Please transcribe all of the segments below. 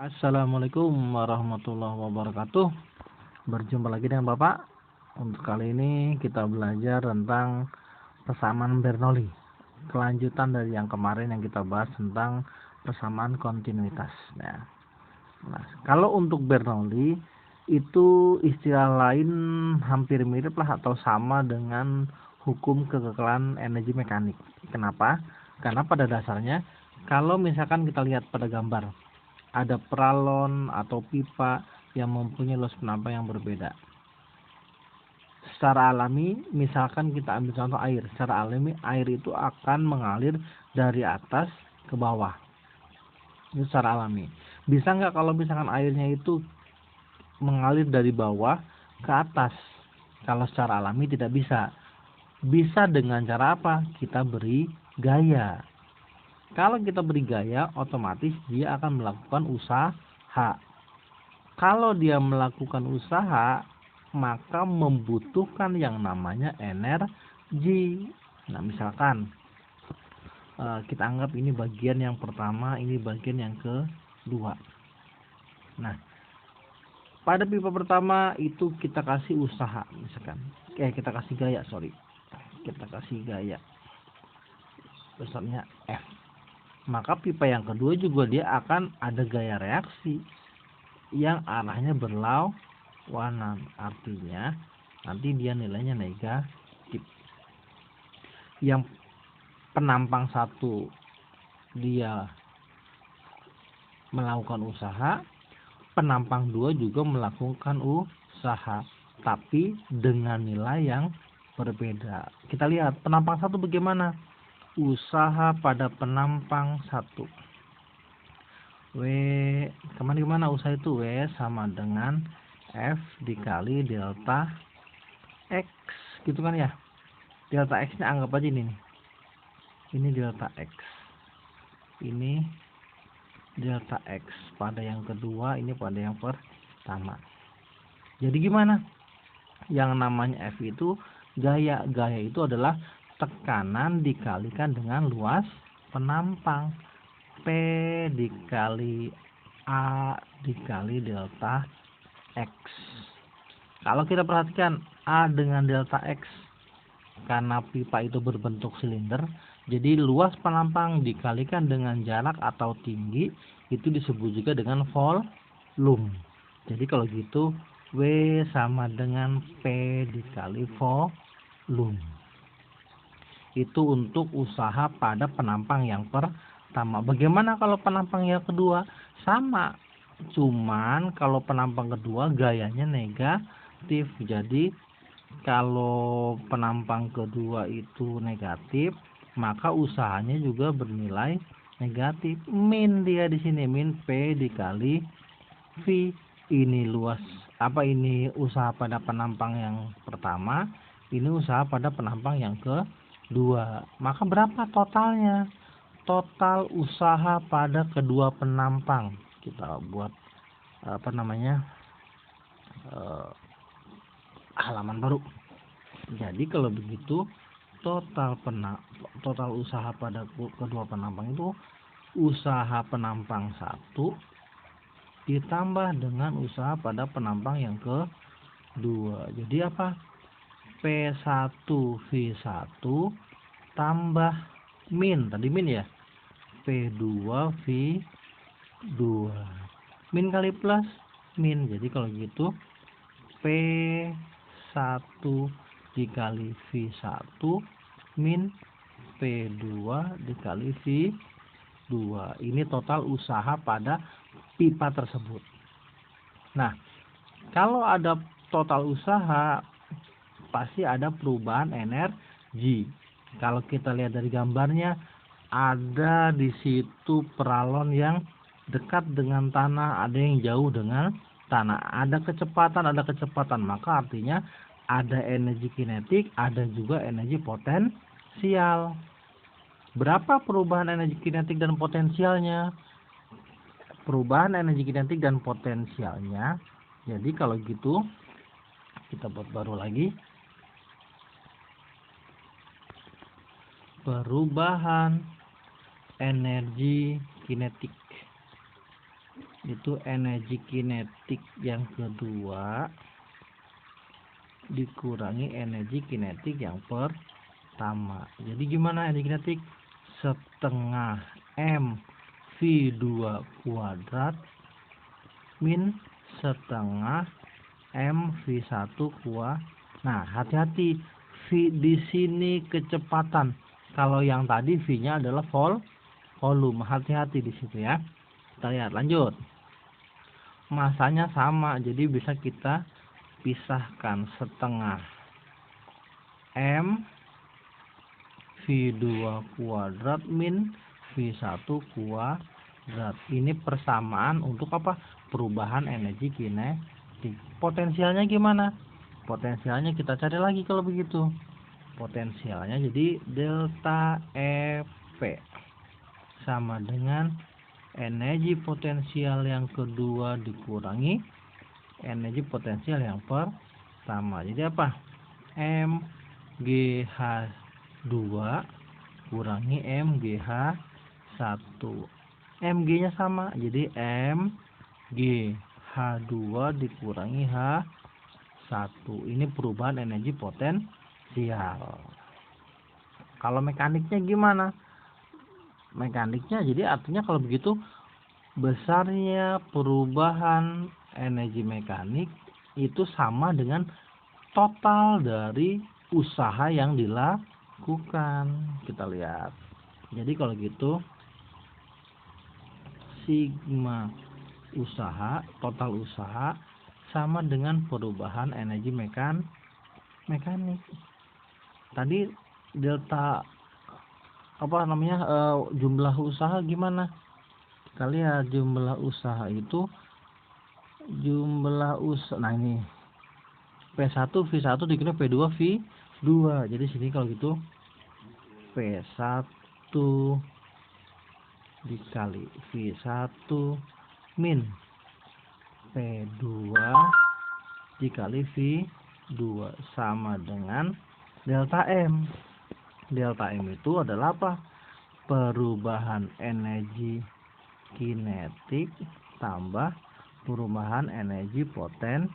Assalamualaikum warahmatullahi wabarakatuh. Berjumpa lagi dengan Bapak. Untuk kali ini kita belajar tentang persamaan Bernoulli. Kelanjutan dari yang kemarin yang kita bahas tentang persamaan kontinuitas. Nah, kalau untuk Bernoulli itu istilah lain hampir mirip lah atau sama dengan hukum kekekalan energi mekanik. Kenapa? Karena pada dasarnya kalau misalkan kita lihat pada gambar, ada peralon atau pipa yang mempunyai luas penampang yang berbeda. Secara alami, misalkan kita ambil contoh air. Secara alami, air itu akan mengalir dari atas ke bawah. Itu secara alami. Bisa nggak kalau misalkan airnya itu mengalir dari bawah ke atas? Kalau secara alami tidak bisa. Bisa dengan cara apa? Kita beri gaya. Kalau kita beri gaya, otomatis dia akan melakukan usaha. Kalau dia melakukan usaha, maka membutuhkan yang namanya energi. Nah, misalkan kita anggap ini bagian yang pertama, ini bagian yang kedua. Nah, pada pipa pertama itu kita kasih usaha, misalkan. Kita kasih gaya, Kita kasih gaya. Besarnya F. Maka pipa yang kedua juga dia akan ada gaya reaksi yang arahnya berlawanan, artinya nanti dia nilainya negatif. Yang penampang satu dia melakukan usaha, penampang dua juga melakukan usaha, tapi dengan nilai yang berbeda. Kita lihat penampang satu bagaimana. Usaha pada penampang satu, W kemana usaha itu, W sama dengan F dikali delta X, gitu kan ya. Delta X nya anggap aja ini delta X, ini delta X pada yang kedua, ini pada yang pertama. Jadi gimana? Yang namanya F itu gaya itu adalah tekanan dikalikan dengan luas penampang, P dikali A dikali delta X. Kalau kita perhatikan A dengan delta X, karena pipa itu berbentuk silinder, jadi luas penampang dikalikan dengan jarak atau tinggi, itu disebut juga dengan volume. Jadi kalau gitu W sama dengan P dikali volume. Itu untuk usaha pada penampang yang pertama. Bagaimana kalau penampang yang kedua? Sama, cuman kalau penampang kedua gayanya negatif. Jadi kalau penampang kedua itu negatif, maka usahanya juga bernilai negatif. Min dia di sini, min P dikali V. Ini luas ini usaha pada penampang yang pertama, ini usaha pada penampang yang kedua. Maka berapa totalnya? Total usaha pada kedua penampang. Kita buat halaman baru. Jadi kalau begitu total usaha pada kedua penampang itu usaha penampang satu ditambah dengan usaha pada penampang yang kedua. Jadi apa? P1 V1 tambah min, tadi min ya, P2 V2, min kali plus min. Jadi kalau gitu P1 dikali V1 min P2 dikali V2. Ini total usaha pada pipa tersebut. Nah, kalau ada total usaha, pasti ada perubahan energi. Kalau kita lihat dari gambarnya, ada di situ peralon yang dekat dengan tanah, ada yang jauh dengan tanah. Ada kecepatan, maka artinya ada energi kinetik, ada juga energi potensial. Berapa perubahan energi kinetik dan potensialnya? Perubahan energi kinetik dan potensialnya. Jadi kalau gitu kita buat baru lagi. Perubahan energi kinetik itu energi kinetik yang kedua dikurangi energi kinetik yang pertama. Jadi gimana energi kinetik? Setengah M V2 kuadrat min setengah M V1 kuadrat. Nah, hati-hati, V di sini kecepatan. Kalau yang tadi V-nya adalah volume. Hati-hati di situ ya. Kita lihat lanjut. Masanya sama, jadi bisa kita pisahkan setengah M V2 kuadrat min V1 kuadrat. Ini persamaan untuk apa? Perubahan energi kinetik. Potensialnya gimana? Potensialnya kita cari lagi kalau begitu. Potensialnya jadi delta EP sama dengan energi potensial yang kedua dikurangi energi potensial yang pertama. Jadi apa? MGH2 kurangi MGH1. MG-nya sama, jadi MGH2 dikurangi H1. Ini perubahan energi potensial. Kalau mekaniknya gimana? Mekaniknya jadi artinya kalau begitu besarnya perubahan energi mekanik itu sama dengan total dari usaha yang dilakukan. Kita lihat. Jadi kalau gitu sigma usaha, total usaha sama dengan perubahan energi mekanik. Tadi delta jumlah usaha gimana? Kita lihat jumlah usaha itu nah ini P1 V1 dikira P2 V2. Jadi sini kalau gitu P1 dikali V1 min P2 dikali V2 sama dengan delta M. Delta M itu adalah apa? Perubahan energi kinetik tambah perubahan energi potensial.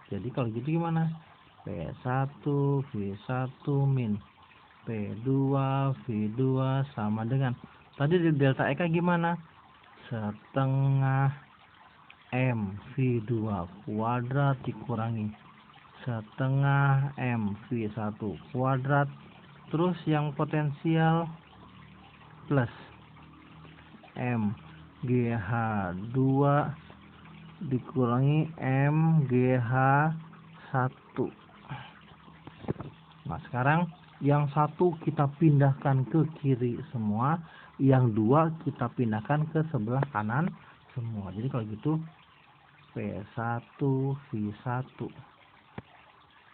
Jadi kalau gitu gimana? P1 V1 min P2 V2 sama dengan tadi di delta EK gimana? Setengah M V2 kuadrat dikurangi setengah M V1 kuadrat, terus yang potensial plus MGH2 dikurangi MGH1. Nah sekarang yang satu kita pindahkan ke kiri semua, yang dua kita pindahkan ke sebelah kanan semua. Jadi kalau gitu P1 V1.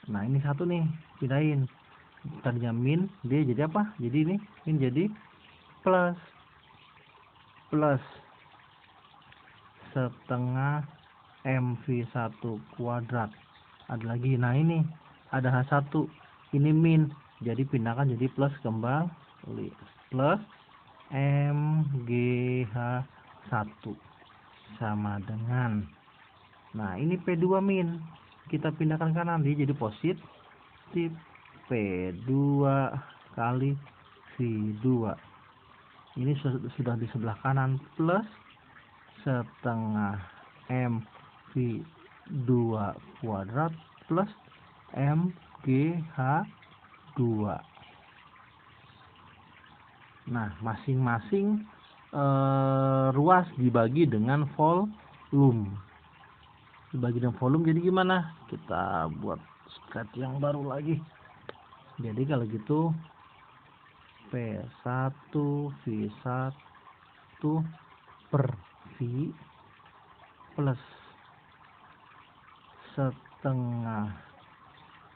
Nah ini satu nih pindahin, tadinya min, dia jadi apa? Jadi ini min jadi plus setengah MV1 kuadrat. Ada lagi, nah ini ada H1, ini min, jadi pindahkan jadi plus kembali, plus MGH1 sama dengan, nah ini P2 min, kita pindahkan kanan, dia jadi positif, P2 kali V2. Ini sudah di sebelah kanan, plus setengah MV2 kuadrat plus MGH2. Nah masing-masing ruas dibagi dengan volume. Dibagi dengan volume jadi gimana? Kita buat sketch yang baru lagi. Jadi kalau gitu P1 V1 per V plus setengah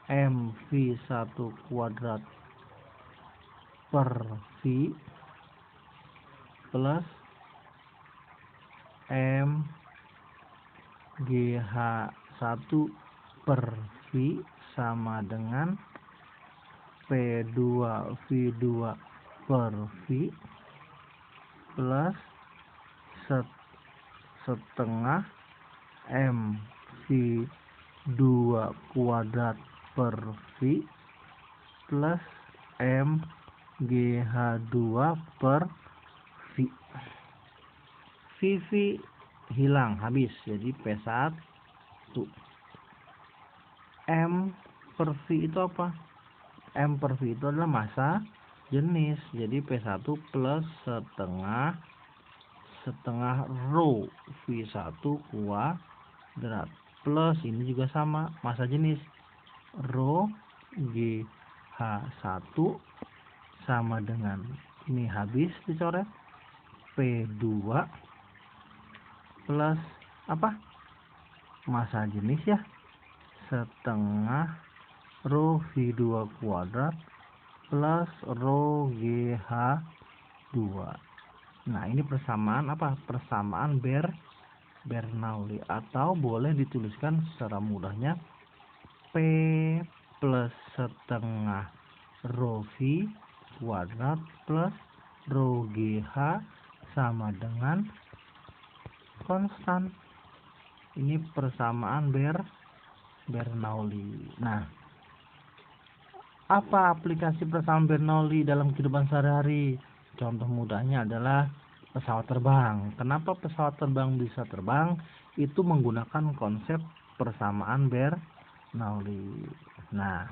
MV1 kuadrat per V plus MGH1 per V sama dengan P2 V2 per V plus setengah M V2 kuadrat per V plus M GH2 per V. V hilang, habis, jadi P1. M per V itu apa? M per V itu adalah massa jenis, jadi P1 plus setengah rho V1 kuadrat plus ini juga sama massa jenis, rho GH1 sama dengan ini, habis dicoret, P2 plus apa, massa jenis ya, setengah rho V2 kuadrat plus rho GH2. Nah, ini persamaan apa? Persamaan Bernoulli, atau boleh dituliskan secara mudahnya P plus setengah rho V kuadrat plus rho GH sama dengan konstan. Ini persamaan Bernoulli. Nah, apa aplikasi persamaan Bernoulli dalam kehidupan sehari-hari? Contoh mudahnya adalah pesawat terbang. Kenapa pesawat terbang bisa terbang? Itu menggunakan konsep persamaan Bernoulli. Nah,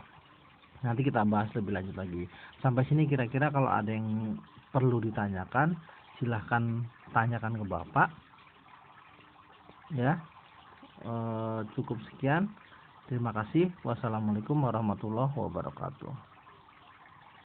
nanti kita bahas lebih lanjut lagi. Sampai sini kira-kira kalau ada yang perlu ditanyakan, silahkan tanyakan ke Bapak. Ya, cukup sekian. Terima kasih. Wassalamualaikum warahmatullahi wabarakatuh.